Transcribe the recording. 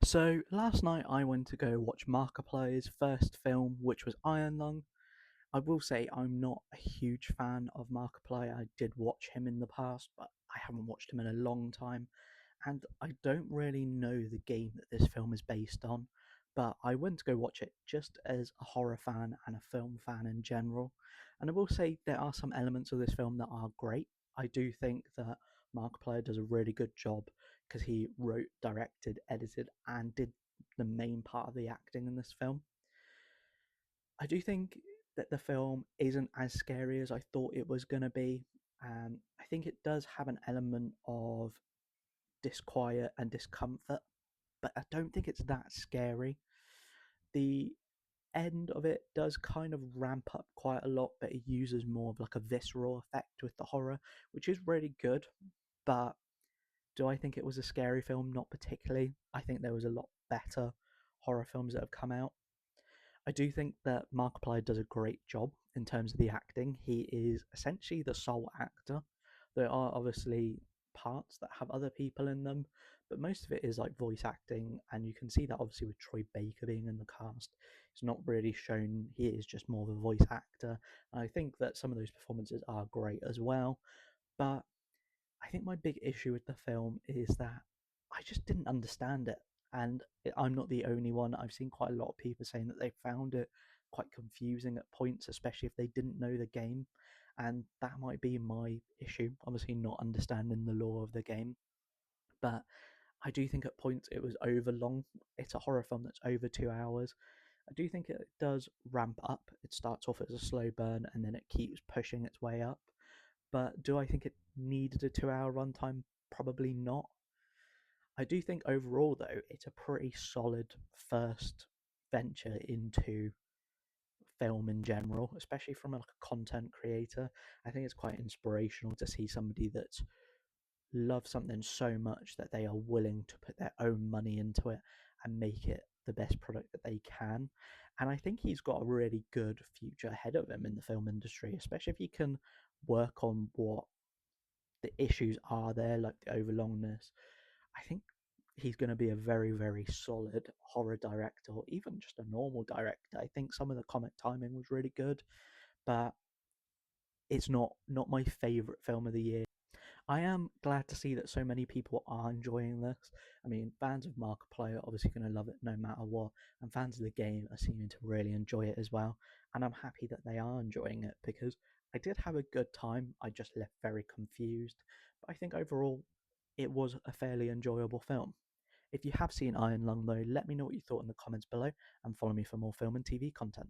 So last night I went to go watch Markiplier's first film, which was Iron Lung. I will say I'm not a huge fan of Markiplier. I did watch him in the past, but I haven't watched him in a long time, and I don't really know the game that this film is based on. But I went to go watch it just as a horror fan and a film fan in general. And I will say there are some elements of this film that are great. I do think that Markiplier does a really good job because he wrote, directed, edited, and did the main part of the acting in this film. I do think that the film isn't as scary as I thought it was going to be. I think it does have an element of disquiet and discomfort, but I don't think it's that scary. The end of it does kind of ramp up quite a lot, but it uses more of like a visceral effect with the horror, which is really good. But do I think it was a scary film? Not particularly. I think there was a lot better horror films that have come out. I do think that Markiplier does a great job in terms of the acting. He is essentially the sole actor. There are obviously parts that have other people in them, but most of it is like voice acting, and you can see that obviously with Troy Baker being in the cast. It's not really shown he is just more of a voice actor. And I think that some of those performances are great as well. But I think my big issue with the film is that I just didn't understand it. And I'm not the only one. I've seen quite a lot of people saying that they found it quite confusing at points, especially if they didn't know the game. And that might be my issue, obviously, not understanding the lore of the game. But I do think at points it was over long. It's a horror film that's over 2 hours. I do think it does ramp up. It starts off as a slow burn and then it keeps pushing its way up. But do I think it needed a 2 hour runtime? Probably not. I do think overall, though, it's a pretty solid first venture into film in general, especially from like a content creator. I think it's quite inspirational to see somebody that loves something so much that they are willing to put their own money into it and make it the best product that they can. And I think he's got a really good future ahead of him in the film industry, especially if he can work on what the issues are there, like the overlongness. I think he's going to be a very, very solid horror director, or even just a normal director. I think some of the comic timing was really good, but it's not my favorite film of the year. I am glad to see that so many people are enjoying this. I mean, fans of Markiplier are obviously going to love it no matter what, and fans of the game are seeming to really enjoy it as well. And I'm happy that they are enjoying it because I did have a good time. I just left very confused. But I think overall, it was a fairly enjoyable film. If you have seen Iron Lung, though, let me know what you thought in the comments below and follow me for more film and TV content.